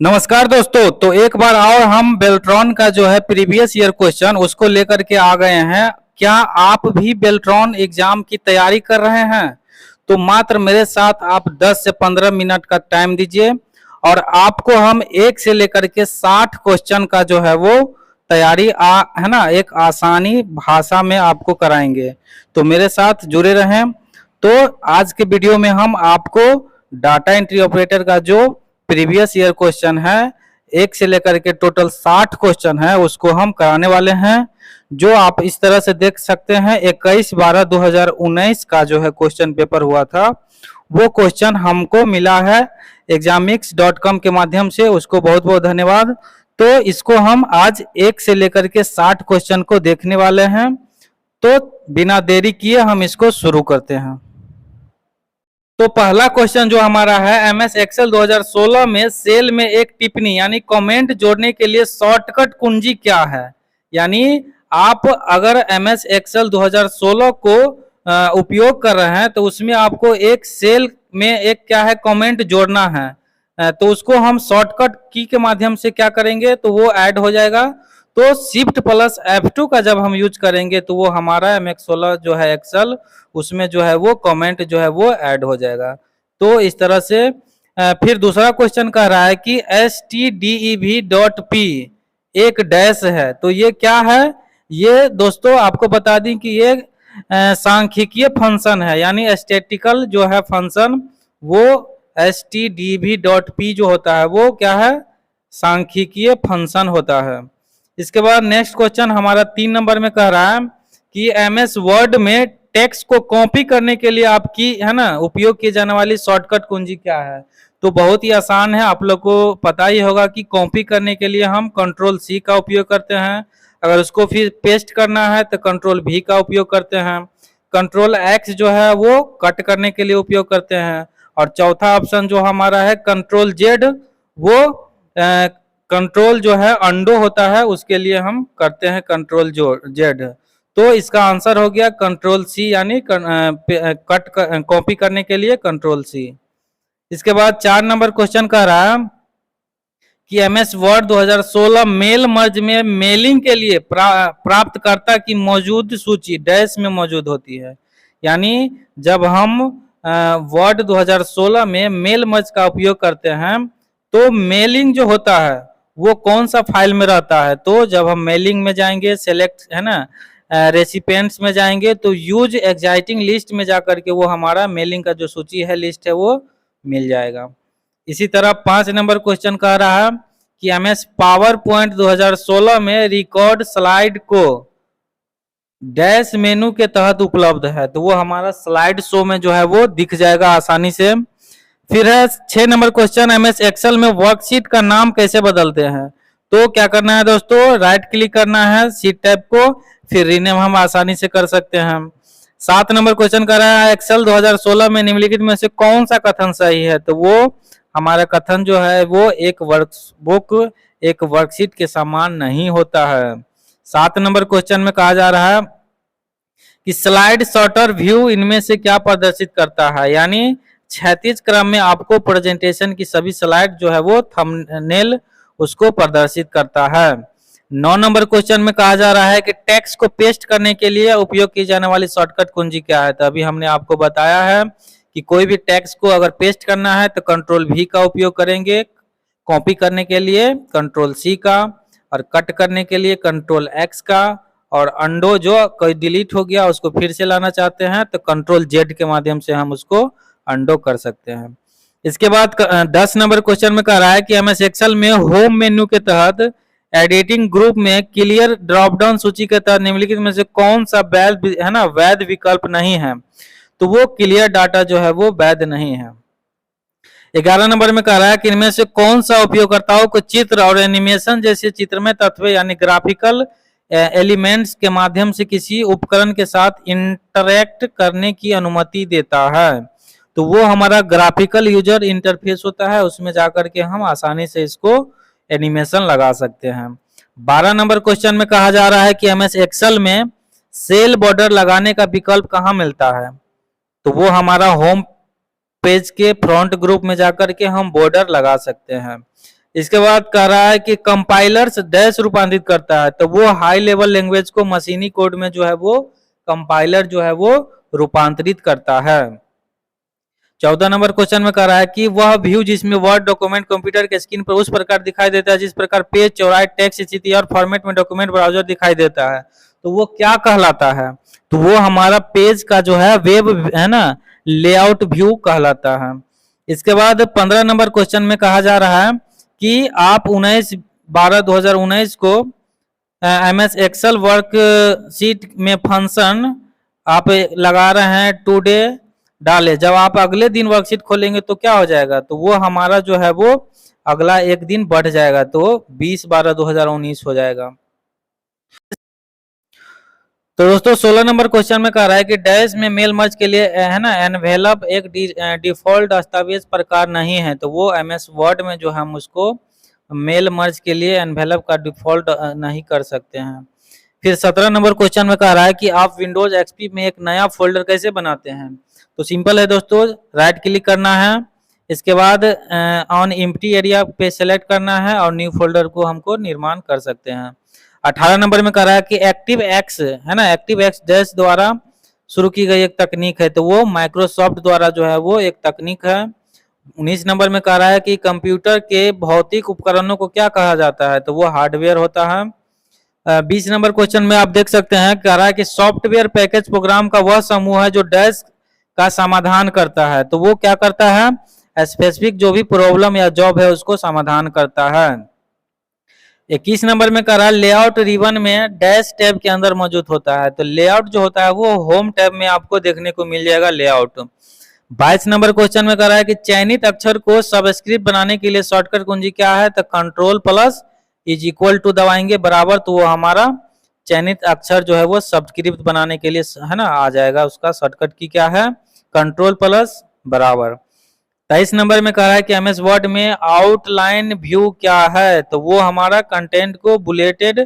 नमस्कार दोस्तों। तो एक बार और हम बेल्ट्रॉन का जो है प्रीवियस ईयर क्वेश्चन उसको लेकर के आ गए हैं। क्या आप भी बेल्ट्रॉन एग्जाम की तैयारी कर रहे हैं? तो मात्र मेरे साथ आप 10 से 15 मिनट का टाइम दीजिए और आपको हम 1 से लेकर के 60 क्वेश्चन का जो है वो तैयारी है ना, एक आसानी भाषा में आपको कराएंगे। तो मेरे साथ जुड़े रहें। तो आज के वीडियो में हम आपको डाटा एंट्री ऑपरेटर का जो प्रीवियस ईयर क्वेश्चन है 1 से लेकर के टोटल 60 क्वेश्चन है उसको हम कराने वाले हैं। जो आप इस तरह से देख सकते हैं 21/12/2019 का जो है क्वेश्चन पेपर हुआ था, वो क्वेश्चन हमको मिला है examix.com के माध्यम से। उसको बहुत बहुत धन्यवाद। तो इसको हम आज 1 से लेकर के 60 क्वेश्चन को देखने वाले हैं। तो बिना देरी किए हम इसको शुरू करते हैं। तो पहला क्वेश्चन जो हमारा है, एमएस एक्सेल 2016 में सेल में एक टिप्पणी यानी कमेंट जोड़ने के लिए शॉर्टकट कुंजी क्या है? यानी आप अगर एमएस एक्सेल 2016 को उपयोग कर रहे हैं तो उसमें आपको एक सेल में एक क्या है कमेंट जोड़ना है। तो उसको हम शॉर्टकट की के माध्यम से क्या करेंगे तो वो ऐड हो जाएगा। तो शिफ्ट प्लस F2 का जब हम यूज करेंगे तो वो हमारा MX16 जो है एक्सेल उसमें जो है वो कमेंट जो है वो ऐड हो जाएगा। तो इस तरह से फिर दूसरा क्वेश्चन कह रहा है कि stdev.p एक डैश है। तो ये क्या है? ये दोस्तों आपको बता दें कि ये सांख्यिकीय फंक्शन है, यानी स्टैटिकल जो है फंक्शन वो stdev.p जो होता है वो क्या है, सांख्यिकीय फंक्शन होता है। इसके बाद नेक्स्ट क्वेश्चन हमारा 3 नंबर में कह रहा है कि एमएस वर्ड में टेक्स्ट को कॉपी करने के लिए आपकी है ना उपयोग की जाने वाली शॉर्टकट कुंजी क्या है? तो बहुत ही आसान है, आप लोग को पता ही होगा कि कॉपी करने के लिए हम Ctrl+C का उपयोग करते हैं। अगर उसको फिर पेस्ट करना है तो Ctrl+V का उपयोग करते हैं। Ctrl+X जो है वो कट करने के लिए उपयोग करते हैं। और चौथा ऑप्शन जो हमारा है Ctrl+Z, वो कंट्रोल जो है अंडो होता है, उसके लिए हम करते हैं Ctrl+Z। तो इसका आंसर हो गया Ctrl+C, यानी कट कॉपी करने के लिए Ctrl+C। इसके बाद 4 नंबर क्वेश्चन कह रहा है कि एमएस वर्ड 2016 मेल मर्ज में मेलिंग के लिए प्राप्तकर्ता की मौजूद सूची डैश में मौजूद होती है। यानी जब हम वर्ड 2016 में मेल मर्ज का उपयोग करते हैं तो मेलिंग जो होता है वो कौन सा फाइल में रहता है? तो जब हम मेलिंग में जाएंगे, सेलेक्ट है ना रेसिपिएंट्स में जाएंगे तो यूज एग्जाइटिंग लिस्ट में जाकर के वो हमारा मेलिंग का जो सूची है लिस्ट है वो मिल जाएगा। इसी तरह 5 नंबर क्वेश्चन कह रहा है कि एमएस पावर पॉइंट 2016 में रिकॉर्ड स्लाइड को डैश मेनू के तहत उपलब्ध है। तो वो हमारा स्लाइड शो में जो है वो दिख जाएगा आसानी से। फिर है 6 नंबर क्वेश्चन, एमएस एक्सेल में वर्कशीट का नाम कैसे बदलते हैं? तो क्या करना है दोस्तों, राइट क्लिक करना है शीट टैब को, फिर रीनेम हम आसानी से कर सकते हैं। 7 नंबर क्वेश्चन कर रहा है एक्सेल 2016 में निम्नलिखित में से कौन सा कथन सही है? तो वो हमारा कथन जो है वो एक वर्कबुक एक वर्कशीट के समान नहीं होता है। 7 नंबर क्वेश्चन में कहा जा रहा है कि स्लाइड सॉर्टर व्यू इनमें से क्या प्रदर्शित करता है? यानी क्षैतिज क्रम में आपको प्रेजेंटेशन की सभी स्लाइड जो है वो थंबनेल उसको प्रदर्शित करता है। 9 नंबर क्वेश्चन में कहा जा रहा है कि टेक्स्ट को पेस्ट करने के लिए उपयोग की जाने वाली शॉर्टकट कुंजी क्या है? तो अभी हमने आपको बताया है कि कोई भी टेक्स्ट को अगर पेस्ट करना है तो Ctrl+V का उपयोग करेंगे, कॉपी करने के लिए Ctrl+C का, और कट करने के लिए Ctrl+X का, और अंडो जो कोई डिलीट हो गया उसको फिर से लाना चाहते हैं तो Ctrl+Z के माध्यम से हम उसको अंडो कर सकते हैं। इसके बाद 10 नंबर क्वेश्चन में कह रहा है कि एमएस एक्सेल में होम मेन्यू के तहत एडिटिंग ग्रुप में क्लियर ड्रॉप डाउन सूची के तहत निम्नलिखित में से कौन सा वैध विकल्प नहीं है? तो वो क्लियर डाटा जो है वो वैध नहीं है। 11 नंबर में कह रहा है कि इनमें से कौन सा उपयोगकर्ताओं को चित्र और एनिमेशन जैसे चित्रमय तत्व यानी ग्राफिकल एलिमेंट्स के माध्यम से किसी उपकरण के साथ इंटरैक्ट करने की अनुमति देता है? तो वो हमारा ग्राफिकल यूजर इंटरफेस होता है, उसमें जाकर के हम आसानी से इसको एनिमेशन लगा सकते हैं। 12 नंबर क्वेश्चन में कहा जा रहा है कि एमएस एक्सेल में सेल बॉर्डर लगाने का विकल्प कहाँ मिलता है? तो वो हमारा होम पेज के फ्रंट ग्रुप में जाकर के हम बॉर्डर लगा सकते हैं। इसके बाद कह रहा है कि कंपाइलर्स डैश रूपांतरित करता है, तो वो हाई लेवल लैंग्वेज को मशीनी कोड में जो है वो कंपाइलर जो है वो रूपांतरित करता है। 14 नंबर क्वेश्चन में कह रहा है कि वह व्यू जिसमें वर्ड डॉक्यूमेंट कंप्यूटर के स्क्रीन पर उस प्रकार दिखाई देता है जिस प्रकार पेज चौड़ाई टेक्स्ट स्थिति और फॉर्मेट में डॉक्यूमेंट ब्राउजर दिखाई देता है, तो वो क्या कहलाता है? तो वो हमारा पेज का जो है वेब है ना, लेआउट व्यू कहलाता है। इसके बाद 15 नंबर क्वेश्चन में कहा जा रहा है कि आप 19/12/2019 को MS एक्सेल वर्कशीट में फंक्शन आप लगा रहे हैं टुडे डाले, जब आप अगले दिन वर्कशीट खोलेंगे तो क्या हो जाएगा? तो वो हमारा जो है वो अगला एक दिन बढ़ जाएगा, तो 20/12/2019 हो जाएगा। तो दोस्तों 16 नंबर क्वेश्चन में कह रहा है कि डैश में मेल मर्ज के लिए है ना एनवेलप एक डिफॉल्ट दस्तावेज प्रकार नहीं है, तो वो MS वर्ड में जो हम उसको मेल मर्ज के लिए एनवेलप का डिफॉल्ट नहीं कर सकते हैं। फिर 17 नंबर क्वेश्चन में कह रहा है कि आप विंडोज एक्सपी में एक नया फोल्डर कैसे बनाते हैं? तो सिंपल है दोस्तों, राइट क्लिक करना है, इसके बाद ऑन एम्प्टी एरिया पे सेलेक्ट करना है और न्यू फोल्डर को हमको निर्माण कर सकते हैं। 18 नंबर में कह रहा है कि एक्टिव एक्स है ना, एक्टिव एक्स डैश द्वारा शुरू की गई एक तकनीक है, तो वो माइक्रोसॉफ्ट द्वारा जो है वो एक तकनीक है। 19 नंबर में कह रहा है कि कंप्यूटर के भौतिक उपकरणों को क्या कहा जाता है? तो वो हार्डवेयर होता है। 20 नंबर क्वेश्चन में आप देख सकते हैं, कह रहा है कि सॉफ्टवेयर पैकेज प्रोग्राम का वह समूह है जो डैश का समाधान करता है, तो वो क्या करता है? स्पेसिफिक जो भी प्रॉब्लम या जॉब है उसको समाधान करता है। 21 नंबर में कह रहा है लेआउट रिबन में डैश टैब के अंदर मौजूद होता है, तो लेआउट जो होता है वो होम टैब में आपको देखने को मिल जाएगा लेआउट। 22 नंबर क्वेश्चन में कह रहा है कि चयनित अक्षर को सबस्क्रिप्ट बनाने के लिए शॉर्टकट कुंजी क्या है? तो control plus is equal to दबाएंगे बराबर, तो वो हमारा चयनित अक्षर जो है वो सबस्क्रिप्ट बनाने के लिए है ना आ जाएगा, उसका शॉर्टकट की क्या है? कंट्रोल प्लस बराबर। 23 नंबर में कह रहा है कि MS वर्ड में आउटलाइन व्यू क्या है? तो वो हमारा कंटेंट को बुलेटेड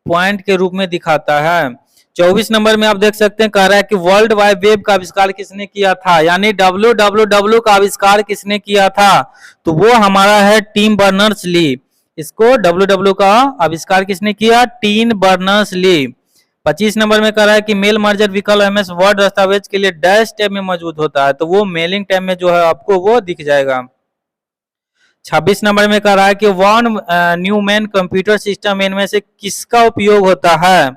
पॉइंट के रूप में दिखाता है। 24 नंबर में आप देख सकते हैं, कह रहा है कि वर्ल्ड वाइड वेब का आविष्कार किसने किया था? यानी www का आविष्कार किसने किया था? तो वो हमारा है टिम बर्नर्स ली। इसको www का आविष्कार किसने किया? Tim Berners Lee. 25 नंबर में कह रहा है कि मेल मर्जर विकल्प MS वर्ड दस्तावेज के लिए डैश टैब में मौजूद होता है, तो वो मेलिंग टैब में जो है आपको वो दिख जाएगा। 26 नंबर में कह रहा है कि वॉन न्यूमैन कंप्यूटर सिस्टम इनमें से किसका उपयोग होता है?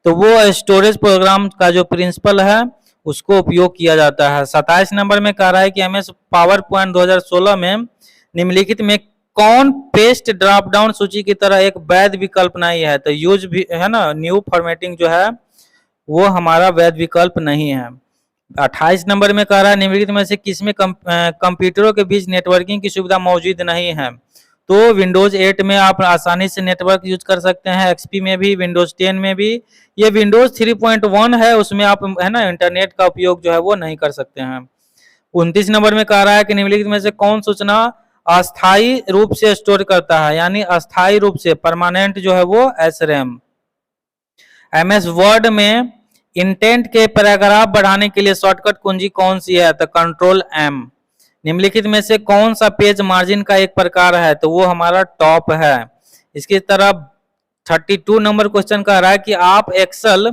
तो वो स्टोरेज प्रोग्राम का जो प्रिंसिपल है उसको उपयोग किया जाता है। 27 नंबर में कह रहा है कि MS पावर पॉइंट 2016 में निम्नलिखित में कौन पेस्ट ड्रॉप डाउन सूची की तरह एक वैध विकल्प नहीं है? तो यूज भी है ना, न्यू फॉर्मेटिंग जो है वो हमारा वैध विकल्प नहीं है। 28 नंबर में कह रहा है निम्नलिखित में से किसमें कंप्यूटरों के बीच नेटवर्किंग की सुविधा मौजूद नहीं है? तो विंडोज 8 में आप आसानी से नेटवर्क यूज कर सकते हैं, एक्सपी में भी, विंडोज 10 में भी। ये विंडोज 3.1 है, उसमें आप है ना इंटरनेट का उपयोग जो है वो नहीं कर सकते हैं। 29 नंबर में कह रहा है कि निम्नलिखित में से कौन सूचना अस्थायी रूप से स्टोर करता है? यानी अस्थायी रूप से, परमानेंट जो है वो SRAM। MS वर्ड में इंटेंट के पैराग्राफ बढ़ाने के लिए शॉर्टकट कुंजी कौन सी है? तो कंट्रोल M। निम्नलिखित में से कौन सा पेज मार्जिन का एक प्रकार है? तो वो हमारा टॉप है। इसकी तरफ 32 नंबर क्वेश्चन कह रहा है कि आप एक्सेल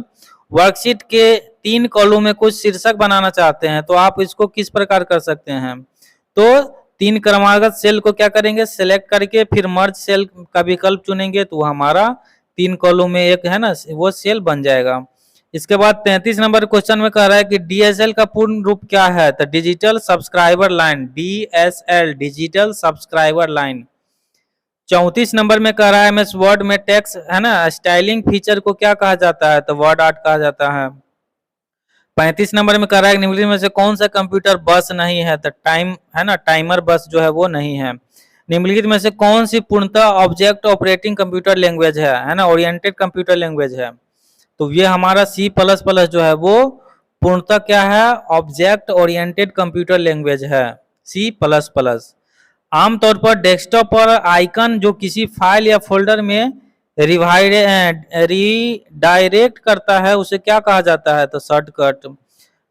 वर्कशीट के 3 कॉलम में कुछ शीर्षक बनाना चाहते हैं, तो आप इसको किस प्रकार कर सकते हैं? तो 3 क्रमागत सेल को क्या करेंगे? सेलेक्ट करके फिर मर्ज सेल का विकल्प चुनेंगे, तो हमारा 3 कॉलम में एक है ना वो सेल बन जाएगा। इसके बाद 33 नंबर क्वेश्चन में कह रहा है कि DSL का पूर्ण रूप क्या है? तो digital subscriber line, DSL digital subscriber line. 34 number में कह रहा है MS वर्ड में टेक्स्ट है ना स्टाइलिंग फीचर को क्या कहा जाता है? तो वर्ड आर्ट कहा जाता है। 35 नंबर में कह रहा है निम्नलिखित में से कौन सा कंप्यूटर बस नहीं है? तो टाइम है ना, टाइमर बस जो है वो नहीं है। निम्नलिखित में से कौन सी पूर्णतः ऑब्जेक्ट ऑपरेटिंग कंप्यूटर लैंग्वेज है ना, ओरिएंटेड कंप्यूटर लैंग्वेज है? तो ये हमारा C++ जो है वो पूर्णतः क्या है? ऑब्जेक्ट ओरिएंटेड कंप्यूटर लैंग्वेज है, C++। आमतौर पर डेस्कटॉप पर आइकन जो किसी फाइल या फोल्डर में रीडायरेक्ट करता है उसे क्या कहा जाता है? तो शॉर्टकट।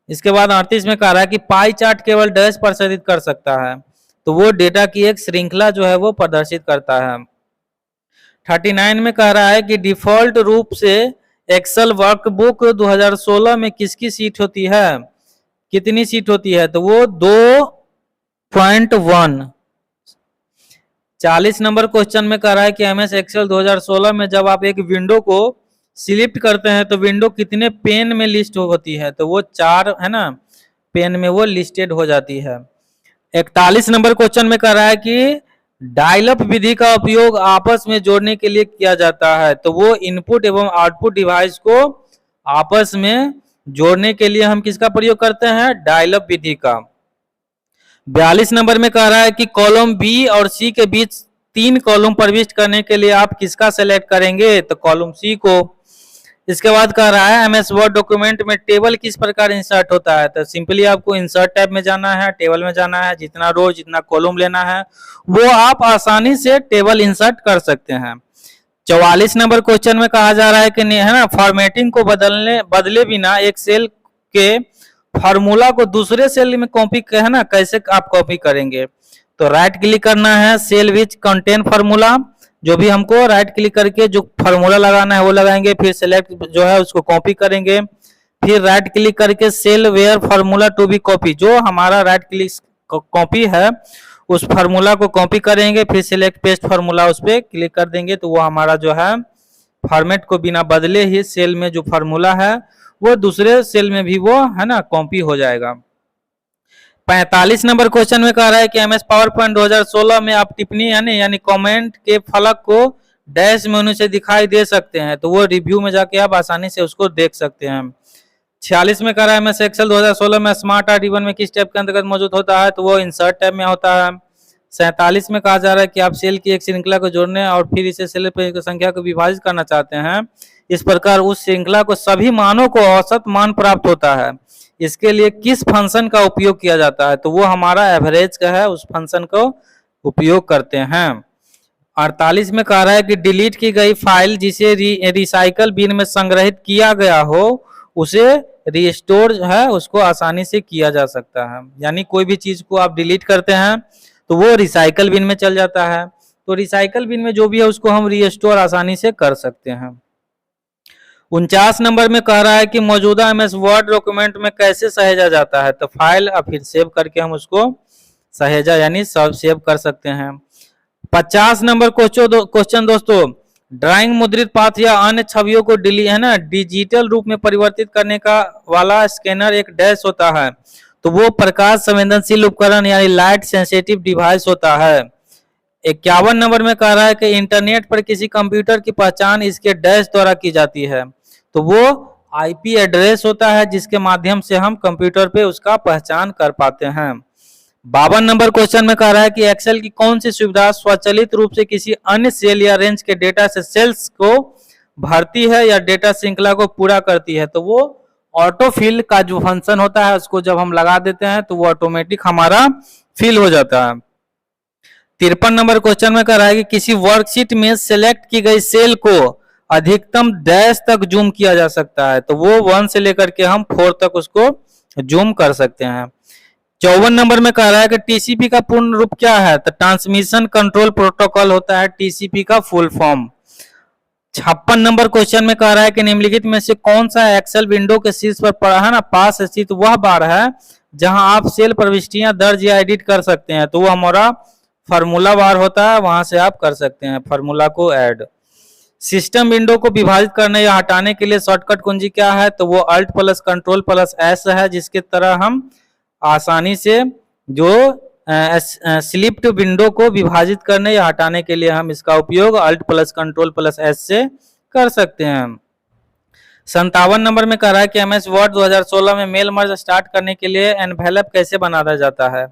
इसके बाद 38 में कह रहा है कि पाई चार्ट केवल डैश प्रदर्शित कर सकता है, तो वो डेटा की एक श्रृंखला जो है वो प्रदर्शित करता है। 39 में कह रहा है कि डिफॉल्ट रूप से एक्सेल वर्कबुक 2016 में किसकी सीट होती है, कितनी सीट होती है, तो वो 2.1। 40 नंबर क्वेश्चन में कह रहा है कि एमएस एक्सेल 2016 में जब आप एक विंडो को सिलेक्ट करते हैं तो विंडो कितने पेन में लिस्ट होती है, तो वो 4 है ना पेन में वो लिस्टेड हो जाती है। 41 नंबर क्वेश्चन में कह रहा है कि डायल अप विधि का उपयोग आपस में जोड़ने के लिए किया जाता है, तो वो इनपुट एवं आउटपुट डिवाइस को आपस में जोड़ने के लिए हम किसका प्रयोग करते हैं, डायल अप विधि का। 42 नंबर में कह रहा है कि कॉलम बी और सी के बीच 3 कॉलम प्रविष्ट करने के लिए आप किसका सेलेक्ट करेंगे, तो कॉलम सी को। इसके बाद कह रहा है एमएस वर्ड डॉक्यूमेंट में टेबल किस प्रकार इंसर्ट होता है, तो सिंपली आपको इंसर्ट टैब में जाना है, टेबल में जाना है, जितना रो जितना कॉलम लेना है वो आप आसानी से टेबल इंसर्ट कर सकते हैं। 44 नंबर क्वेश्चन में कहा जा रहा है कि है ना फॉर्मेटिंग को बदले बिना एक सेल के फार्मूला को दूसरे सेल में कॉपी है ना कैसे आप कॉपी करेंगे, तो राइट क्लिक करना है, सेल विच कंटेन फार्मूला, जो भी हमको राइट क्लिक करके जो फार्मूला लगाना है वो लगाएंगे, फिर सेलेक्ट जो है उसको कॉपी करेंगे, फिर राइट क्लिक करके cell where formula to be copy, जो हमारा राइट क्लिक कॉपी है उस फार्मूला को कॉपी करेंगे, फिर सिलेक्ट पेस्ट फार्मूला उस पर क्लिक कर देंगे, तो वो हमारा जो है फॉर्मेट को बिना बदले ही सेल में जो फार्मूला है वो दूसरे सेल में भी वो है ना कॉपी हो जाएगा। 45 नंबर क्वेश्चन में कह रहा है कि एमएस पावर पॉइंट 2016 में आप टिप्पणी यानी कमेंट के फलक को डैश मेनू से दिखाई दे सकते हैं, तो वो रिव्यू में जाके आप आसानी से उसको देख सकते हैं। 46 में कह रहा है एमएस एक्सेल 2016 में स्मार्ट आर्ट इवन में किस टैब के अंतर्गत मौजूद होता है, तो वो इंसर्ट टैब में होता है। 47 में कहा जा रहा है कि आप सेल की एक श्रृंखला को जोड़ने और फिर इसे सेल की संख्या को विभाजित करना चाहते हैं, इस प्रकार उस श्रृंखला को सभी मानों को औसत मान प्राप्त होता है, इसके लिए किस फंक्शन का उपयोग किया जाता है, तो वो हमारा एवरेज का है, उस फंक्शन को उपयोग करते हैं। 48 में कह रहा है कि डिलीट की गई फाइल जिसे रिसाइकल बिन में संग्रहित किया गया हो उसे रिस्टोर है उसको आसानी से किया जा सकता है, यानी कोई भी चीज को आप डिलीट करते हैं तो वो रिसाइकल बिन में चल जाता है, तो रिसाइकल बिन में जो भी है उसको हम रिस्टोर आसानी से कर सकते हैं। 49 नंबर में कह रहा है कि मौजूदा एमएस वर्ड डॉक्यूमेंट में कैसे सहेजा जाता है, तो फाइल और फिर सेव करके हम उसको सहेजा यानी सब सेव कर सकते हैं। 50 नंबर क्वेश्चन दोस्तों, ड्राइंग मुद्रित पाठ या अन्य छवियों को डिजिटल रूप में परिवर्तित करने का वाला स्कैनर एक डैश होता है, तो वो प्रकाश संवेदनशील उपकरण यानी लाइट सेंसिटिव डिवाइस होता है। 51 नंबर में कह रहा है कि इंटरनेट पर किसी कंप्यूटर की पहचान इसके डैश द्वारा की जाती है, तो वो आईपी एड्रेस होता है जिसके माध्यम से हम कंप्यूटर पे उसका पहचान कर पाते हैं। 52 नंबर क्वेश्चन में कह रहा है कि एक्सेल की कौन सी सुविधा स्वचालित रूप से किसी अन्य सेल या रेंज के डेटा से सेल्स को भरती है या डेटा श्रृंखला को पूरा करती है, तो वो ऑटो फिल का जो फंक्शन होता है उसको जब हम लगा देते हैं तो वो ऑटोमेटिक हमारा फिल हो जाता है। 53 नंबर क्वेश्चन में कह रहा है कि किसी वर्कशीट में सिलेक्ट की गई सेल को अधिकतम डैश तक जूम किया जा सकता है, तो वो 1 से लेकर के हम 4 तक उसको जूम कर सकते हैं। 54 नंबर में कह रहा है कि टीसीपी का पूर्ण रूप क्या है, तो ट्रांसमिशन कंट्रोल प्रोटोकॉल होता है टीसीपी का फुल फॉर्म। 56 नंबर क्वेश्चन में कह रहा है कि निम्नलिखित में से कौन सा एक्सेल विंडो के शीर्ष पर पड़ा है ना पास स्थित वह बार है जहां आप सेल प्रविष्टियां दर्ज या एडिट कर सकते हैं, तो वो हमारा फार्मूला बार होता है, वहां से आप कर सकते हैं फार्मूला को ऐड। सिस्टम विंडो को विभाजित करने या हटाने के लिए शॉर्टकट कुंजी क्या है, तो वो alt plus control plus S है, जिसके तरह हम आसानी से जो स्लिप्ड विंडो को विभाजित करने या हटाने के लिए हम इसका उपयोग alt plus control plus S से कर सकते हैं। 57 नंबर में कह रहा है कि एमएस वर्ड 2016 में मेल मर्ज स्टार्ट करने के लिए एनवेलप कैसे बनाया जाता है,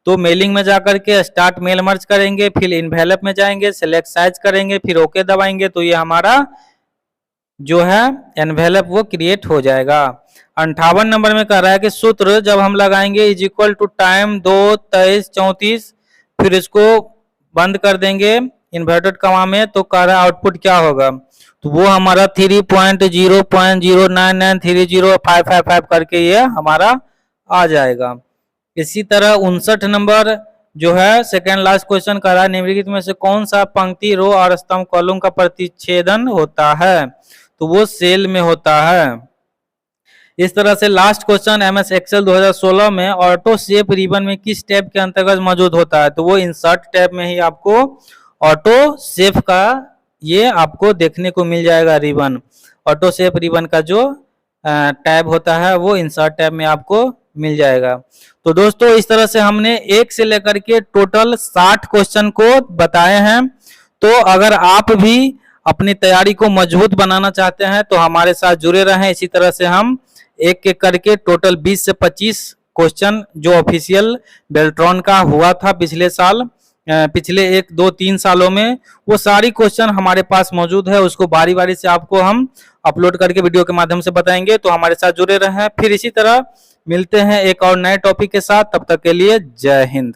तो मेलिंग में जाकर के स्टार्ट मेल मर्ज करेंगे, फिर एनवेलप में जाएंगे, सिलेक्ट साइज करेंगे, फिर ओके दबाएंगे, तो ये हमारा जो है एनवेलप वो क्रिएट हो जाएगा। 58 नंबर में कह रहा है कि सूत्र जब हम लगाएंगे इज इक्वल टू टाइम 2 23 34 फिर इसको बंद कर देंगे इन्वर्टेड कॉमा में, तो कह रहा है आउटपुट क्या होगा, तो वो हमारा 3.0.099305555 करके ये हमारा आ जाएगा। इसी तरह 59 नंबर जो है सेकेंड लास्ट क्वेश्चन कह रहा है निम्नलिखित में से कौन सा पंक्ति रो और स्तंभ कॉलम का प्रतिच्छेदन होता है, तो वो सेल में होता है। इस तरह से लास्ट क्वेश्चन एमएस एक्सेल 2016 में ऑटो शेप रिबन में किस टैब के अंतर्गत मौजूद होता है, तो वो इंसर्ट टैब में ही आपको ऑटो शेप का ये आपको देखने को मिल जाएगा। रिबन ऑटो शेप रिबन का जो टैब होता है वो इंसर्ट टैब में आपको मिल जाएगा। तो दोस्तों इस तरह से हमने 1 से लेकर के टोटल 60 क्वेश्चन को बताए हैं। तो अगर आप भी अपनी तैयारी को मजबूत बनाना चाहते हैं तो हमारे साथ जुड़े रहें। इसी तरह से हम एक एक करके टोटल 20 से 25 क्वेश्चन जो ऑफिशियल बेल्ट्रॉन का हुआ था पिछले साल, पिछले 1, 2, 3 सालों में, वो सारी क्वेश्चन हमारे पास मौजूद है। उसको बारी बारी से आपको हम अपलोड करके वीडियो के माध्यम से बताएंगे। तो हमारे साथ जुड़े रहें। फिर इसी तरह मिलते हैं एक और नए टॉपिक के साथ। तब तक के लिए जय हिंद।